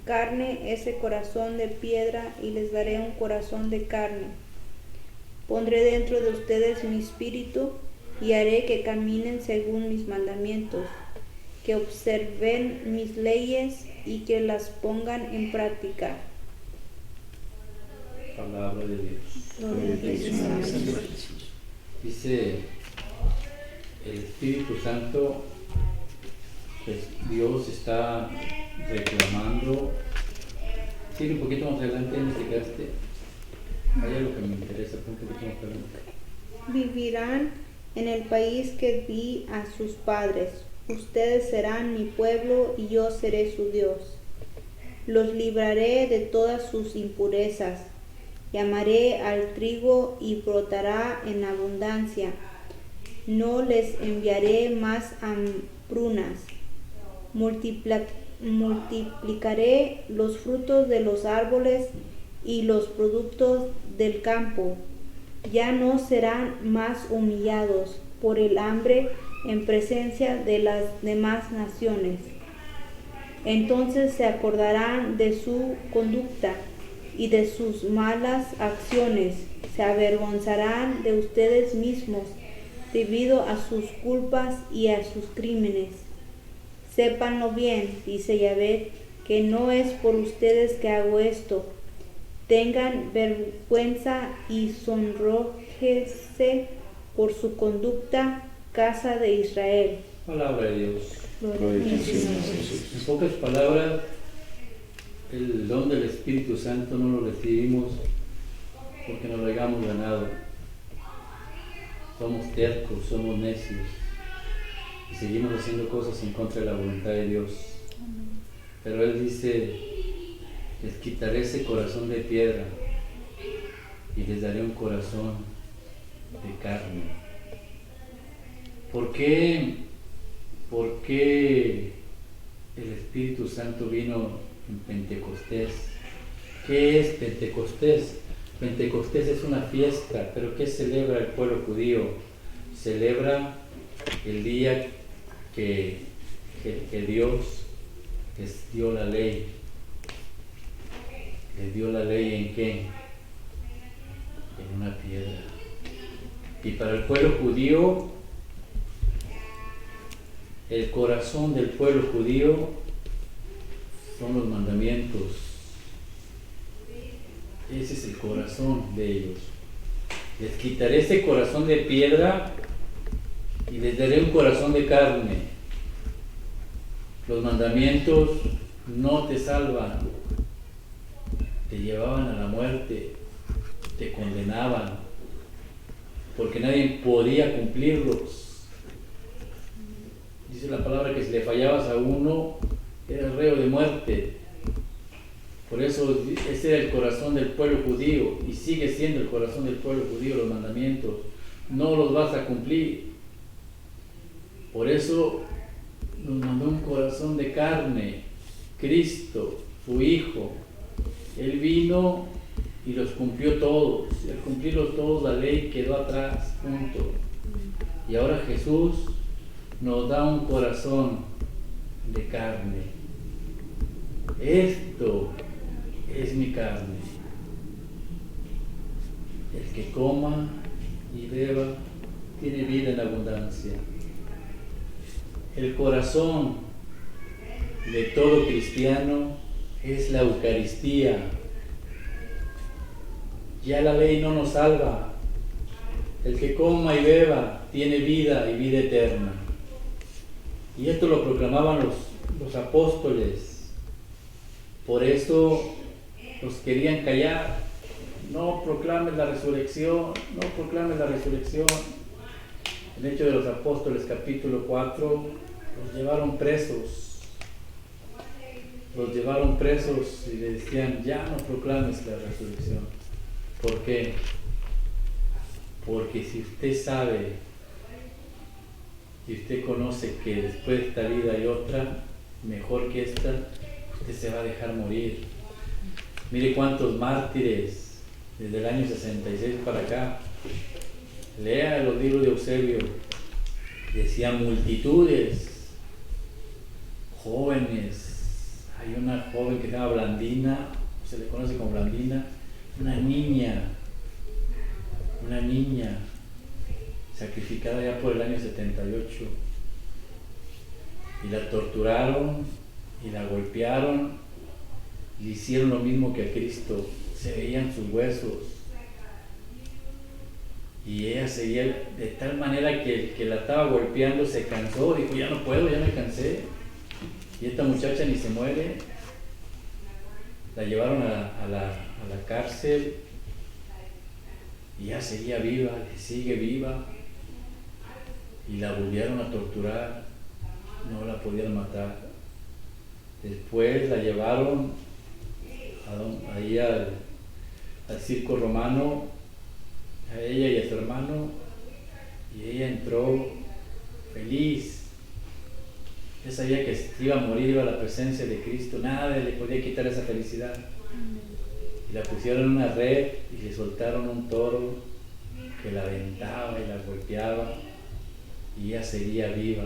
Speaker 4: carne ese corazón de piedra, y les daré un corazón de carne. Pondré dentro de ustedes mi espíritu, y haré que caminen según mis mandamientos, que observen mis leyes y que las pongan en práctica.
Speaker 1: Palabra de Dios.
Speaker 4: Gloria a ti, Señor Jesús.
Speaker 1: Dice el Espíritu Santo, pues Dios está reclamando. Sí, un poquito más adelante en este caste. Hay algo que me interesa, un poquito más adelante.
Speaker 4: Vivirán en el país que di a sus padres. Ustedes serán mi pueblo y yo seré su Dios. Los libraré de todas sus impurezas. Llamaré al trigo y brotará en abundancia. No les enviaré más hambrunas. Multiplicaré los frutos de los árboles y los productos del campo. Ya no serán más humillados por el hambre en presencia de las demás naciones. Entonces se acordarán de su conducta y de sus malas acciones. Se avergonzarán de ustedes mismos debido a sus culpas y a sus crímenes. Sépanlo bien, dice Yahvé, que no es por ustedes que hago esto. Tengan vergüenza y sonrójense por su conducta, casa de Israel.
Speaker 1: Palabra de Dios.
Speaker 4: Gloria a ti, Señor Jesús.
Speaker 1: En pocas palabras, el don del Espíritu Santo no lo recibimos porque nos lo hayamos ganado. somos tercos, somos necios y seguimos haciendo cosas en contra de la voluntad de Dios. Pero Él dice, les quitaré ese corazón de piedra y les daré un corazón de carne. ¿Por qué el Espíritu Santo vino en Pentecostés? ¿Qué es Pentecostés? Pentecostés es una fiesta, pero ¿qué celebra el pueblo judío? Celebra el día que Dios les dio la ley. ¿Les dio la ley en qué? En una piedra. Y para el pueblo judío, el corazón del pueblo judío son los mandamientos. Ese es el corazón de ellos. Les quitaré ese corazón de piedra y les daré un corazón de carne. Los mandamientos no te salvan, te llevaban a la muerte, te condenaban, porque nadie podía cumplirlos. Dice la palabra que si le fallabas a uno, eras reo de muerte. Por eso ese era el corazón del pueblo judío y sigue siendo el corazón del pueblo judío, los mandamientos. No los vas a cumplir. Por eso nos mandó un corazón de carne, Cristo, su Hijo. Él vino y los cumplió todos. Y al cumplirlos todos, la ley quedó atrás, punto. Y ahora Jesús nos da un corazón de carne. Esto es mi carne. El que coma y beba tiene vida en abundancia. El corazón de todo cristiano es la Eucaristía. Ya la ley no nos salva. El que coma y beba tiene vida y vida eterna. Y esto lo proclamaban los apóstoles. Por eso los querían callar. No proclames la resurrección, no proclames la resurrección. En Hechos de los Apóstoles, capítulo 4, los llevaron presos. Los llevaron presos y le decían, ya no proclames la resurrección. ¿Por qué? Porque si usted sabe y usted conoce que después de esta vida hay otra, mejor que esta, usted se va a dejar morir. Mire cuántos mártires desde el año 66 para acá. Lea los libros de Eusebio. Decían multitudes, jóvenes. Hay una joven que se llama Blandina, se le conoce como Blandina, una niña, sacrificada ya por el año 78. Y la torturaron y la golpearon y hicieron lo mismo que a Cristo. Se veían sus huesos. Y ella seguía de tal manera que el que la estaba golpeando se cansó, dijo, ya no puedo, ya me cansé. Y esta muchacha ni se muere. La llevaron a la cárcel y ya seguía viva, y sigue viva. Y la volvieron a torturar, no la podían matar. Después la llevaron ahí al circo romano, a ella y a su hermano, y ella entró feliz. Ella sabía que si iba a morir, iba a la presencia de Cristo, nada le podía quitar esa felicidad. Y la pusieron en una red y le soltaron un toro que la aventaba y la golpeaba, y ella seguía viva.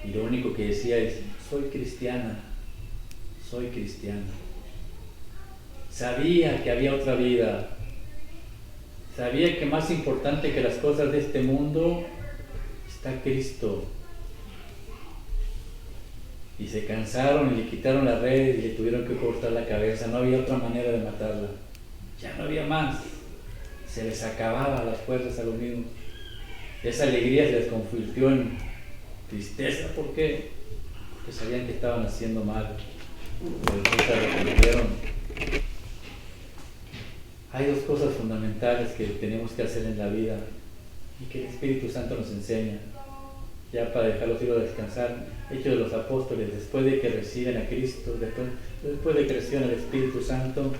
Speaker 1: Y lo único que decía es, soy cristiana, soy cristiana. Sabía que había otra vida. Sabía que más importante que las cosas de este mundo está Cristo. Y se cansaron y le quitaron la red y le tuvieron que cortar la cabeza. No había otra manera de matarla. Ya no había más. Se les acababa las fuerzas a los mismos. Esa alegría se les convirtió en tristeza. ¿Por qué? Porque sabían que estaban haciendo mal. Pero después se arrepintieron. Hay dos cosas fundamentales que tenemos que hacer en la vida. y que el Espíritu Santo nos enseña, ya para dejarlos ir a descansar. Hechos de los Apóstoles, después de que reciben a Cristo, después de que reciben al Espíritu Santo,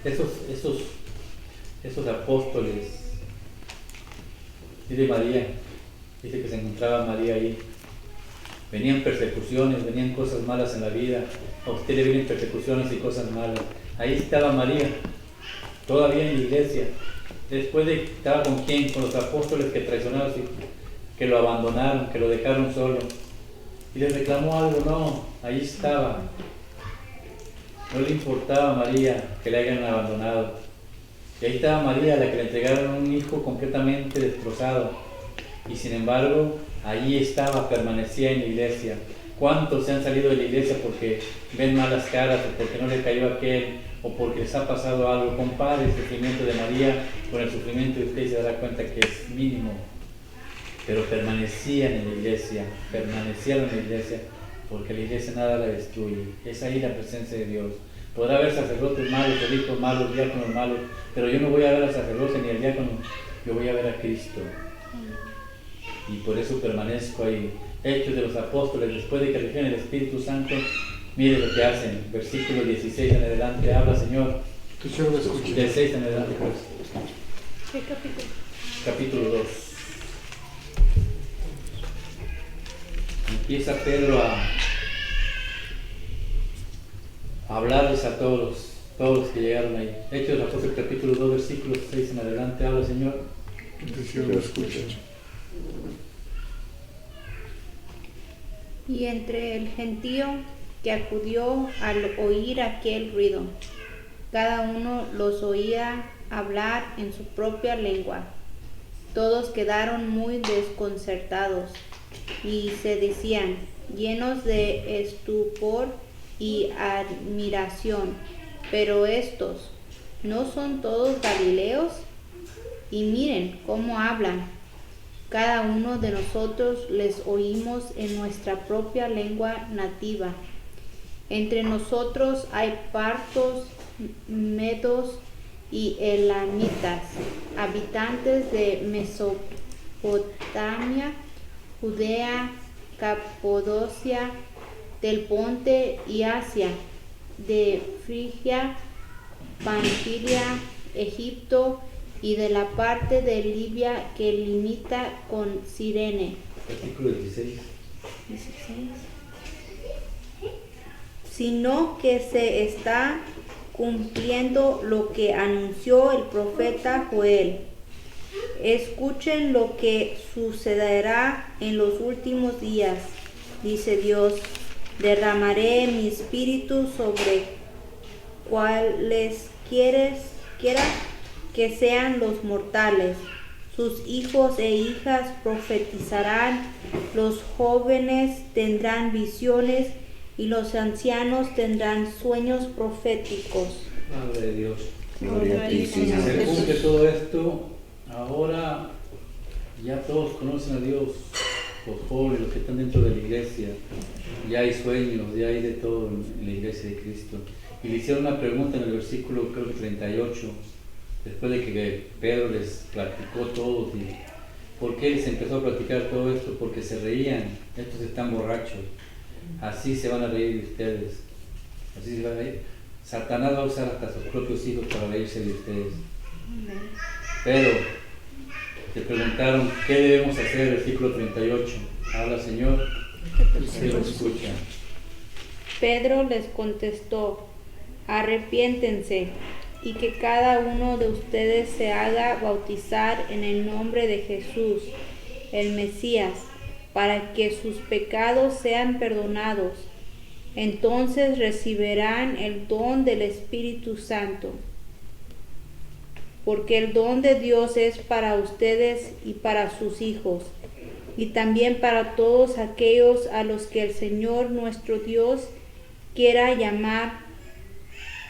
Speaker 1: esos apóstoles, dice María, dice que se encontraba María ahí. Venían persecuciones, venían cosas malas en la vida. A usted le vienen persecuciones y cosas malas. Ahí estaba María, todavía en la iglesia. Después de que estaba con quién, con los apóstoles que traicionaron, que lo abandonaron, que lo dejaron solo. Y le reclamó algo, no, ahí estaba. No le importaba a María que le hayan abandonado. Y ahí estaba María, a la que le entregaron un hijo completamente destrozado. Y sin embargo, allí estaba, permanecía en la iglesia. ¿Cuántos se han salido de la iglesia porque ven malas caras, o porque no le cayó aquel, o porque les ha pasado algo? Compare el sufrimiento de María con el sufrimiento de usted y se dará cuenta que es mínimo. Pero permanecían en la iglesia, permanecieron en la iglesia, porque la iglesia nada la destruye. Es ahí la presencia de Dios. Podrá haber sacerdotes malos, obispos malos, diáconos malos, pero yo no voy a ver al sacerdote ni al diácono, yo voy a ver a Cristo. Y por eso permanezco ahí. Hechos de los Apóstoles, después de que reciben el Espíritu Santo, mire lo que hacen. Versículo 16 en adelante, habla Señor.
Speaker 6: Que yo lo escuche.
Speaker 1: Del 6 en adelante, pues.
Speaker 4: ¿Qué capítulo?
Speaker 1: Capítulo 2. Empieza Pedro a hablarles a todos los que llegaron ahí. Hechos de los Apóstoles, capítulo 2, versículos 6 en adelante, habla Señor.
Speaker 6: Que yo lo escuche.
Speaker 4: Y entre el gentío que acudió al oír aquel ruido, cada uno los oía hablar en su propia lengua. Todos quedaron muy desconcertados y se decían, llenos de estupor y admiración, pero estos, ¿no son todos galileos? Y miren cómo hablan. Cada uno de nosotros les oímos en nuestra propia lengua nativa. Entre nosotros hay partos, medos y elamitas, habitantes de Mesopotamia, Judea, Capadocia, del Ponte y Asia, de Frigia, Panfilia, Egipto y de la parte de Libia que limita con Cirene.
Speaker 1: Versículo 16.
Speaker 4: Sino que se está cumpliendo lo que anunció el profeta Joel. Escuchen lo que sucederá en los últimos días, dice Dios. Derramaré mi espíritu sobre cualesquiera que sean los mortales. Sus hijos e hijas profetizarán, los jóvenes tendrán visiones y los ancianos tendrán sueños proféticos.
Speaker 1: Padre de Dios.
Speaker 5: Gloria a ti,
Speaker 1: Si
Speaker 5: Señor
Speaker 1: se cumple
Speaker 5: Jesús.
Speaker 1: todo esto, ahora ya todos conocen a Dios, los jóvenes, los que están dentro de la iglesia. Ya hay sueños, ya hay de todo en la iglesia de Cristo. Y le hicieron una pregunta en el versículo, creo que 38, después de que Pedro les platicó todo. ¿Por qué les empezó a platicar todo esto? Porque se reían. Estos están borrachos. Así se van a reír de ustedes. Así se van a reír. Satanás va a usar hasta sus propios hijos para reírse de ustedes. Pero te preguntaron qué debemos hacer, versículo 38. Habla Señor, que lo escucha.
Speaker 4: Pedro les contestó, arrepiéntense y que cada uno de ustedes se haga bautizar en el nombre de Jesús, el Mesías, para que sus pecados sean perdonados. Entonces recibirán el don del Espíritu Santo, porque el don de Dios es para ustedes y para sus hijos, y también para todos aquellos a los que el Señor nuestro Dios quiera llamar,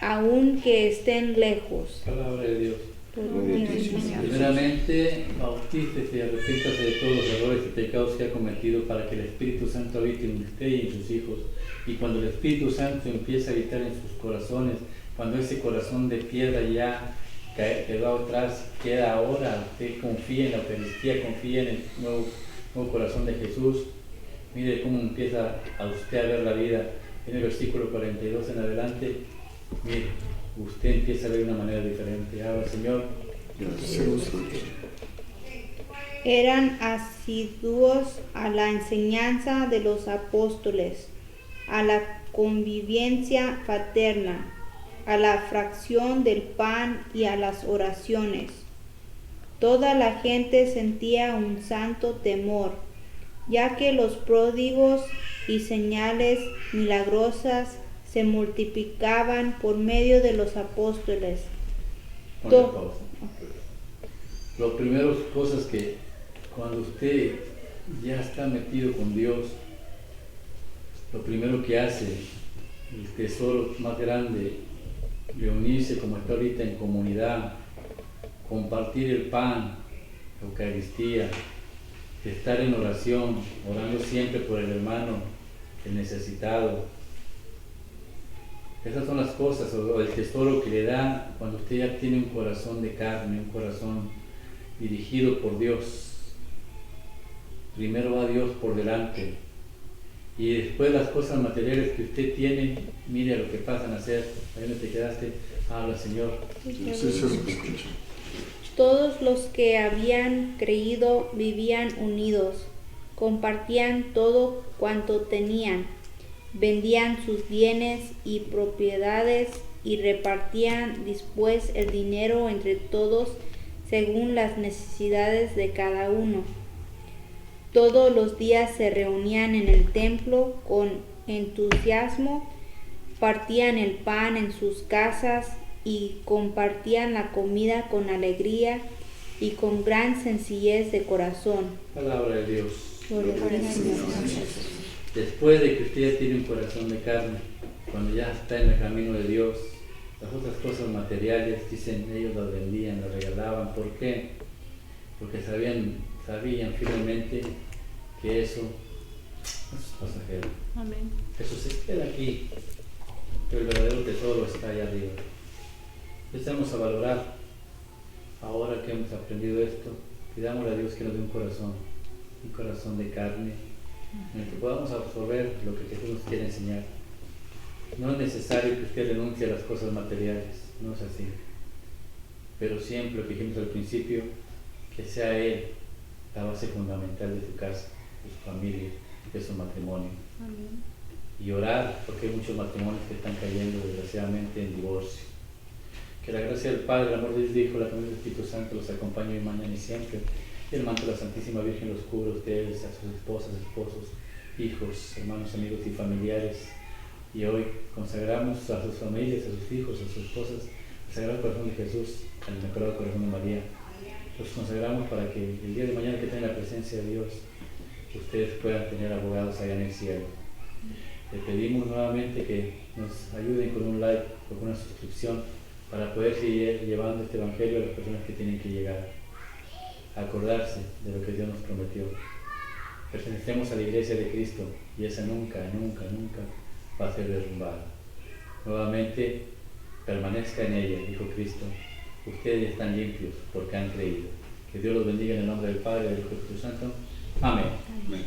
Speaker 4: aun que estén lejos.
Speaker 1: Palabra de Dios.
Speaker 5: Gloria a ti, Señor.
Speaker 1: Primeramente, bautícese y arrepiéntase de todos los errores y pecados que ha cometido para que el Espíritu Santo habite en usted y en sus hijos. Y cuando el Espíritu Santo empieza a habitar en sus corazones, cuando ese corazón de piedra ya quedó atrás, queda ahora. Usted confía en la Eucaristía, confía en el nuevo corazón de Jesús. Mire cómo empieza a usted a ver la vida. En el versículo 42 en adelante, mire, usted empieza a ver de una manera diferente. Ahora, Señor,
Speaker 4: Eran asiduos a la enseñanza de los apóstoles, a la convivencia fraterna, a la fracción del pan y a las oraciones. Toda la gente sentía un santo temor, ya que los pródigos y señales milagrosas se multiplicaban por medio de los apóstoles.
Speaker 1: ponle pausa. Las primeras cosas que cuando usted ya está metido con Dios, lo primero que hace, el tesoro más grande, reunirse como está ahorita en comunidad, compartir el pan, la Eucaristía, estar en oración, orando siempre por el hermano, el necesitado. Esas son las cosas, o el tesoro que le da cuando usted ya tiene un corazón de carne, un corazón dirigido por Dios. Primero va Dios por delante y después las cosas materiales que usted tiene, mire lo que pasan a ser. Ahí donde te quedaste, habla Señor.
Speaker 6: Sí, se escucha.
Speaker 4: Todos los que habían creído vivían unidos, compartían todo cuanto tenían, vendían sus bienes y propiedades y repartían después el dinero entre todos según las necesidades de cada uno. Todos los días se reunían en el templo con entusiasmo, partían el pan en sus casas y compartían la comida con alegría y con gran sencillez de corazón.
Speaker 1: Palabra de Dios.
Speaker 4: Gloria al Señor.
Speaker 1: Después de que usted ya tiene un corazón de carne, cuando ya está en el camino de Dios, las otras cosas materiales, dicen, ellos las vendían, las regalaban. ¿Por qué? Porque sabían firmemente que eso es pasajero.
Speaker 2: Amén.
Speaker 1: Eso se queda aquí, pero el verdadero tesoro está allá arriba. Empecemos a valorar, ahora que hemos aprendido esto, pidámosle a Dios que nos dé un corazón de carne, en el que podamos absorber lo que Jesús nos quiere enseñar. No es necesario que usted renuncie a las cosas materiales, no es así. Pero siempre, lo que dijimos al principio, que sea Él la base fundamental de tu casa, de su familia, de su matrimonio.
Speaker 2: Amén.
Speaker 1: Y orar, porque hay muchos matrimonios que están cayendo desgraciadamente en divorcio. Que la gracia del Padre, el amor de Dios, el Hijo, la comunión del Espíritu Santo los acompañe hoy, mañana y siempre. Y el manto de la Santísima Virgen los cubra a ustedes, a sus esposas, esposos, hijos, hermanos, amigos y familiares. Y hoy consagramos a sus familias, a sus hijos, a sus esposas, al Sagrado Corazón de Jesús, al Inmaculado Corazón de María. Los consagramos para que el día de mañana que tengan la presencia de Dios, ustedes puedan tener abogados allá en el cielo. Le pedimos nuevamente que nos ayuden con un like o con una suscripción para poder seguir llevando este Evangelio a las personas que tienen que llegar, a acordarse de lo que Dios nos prometió. Pertenecemos a la Iglesia de Cristo y esa nunca, nunca, nunca va a ser derrumbada. Nuevamente, permanezca en ella, dijo Cristo. Ustedes están limpios porque han creído. Que Dios los bendiga en el nombre del Padre, del Hijo y del Espíritu Santo. Amén.
Speaker 5: Amén.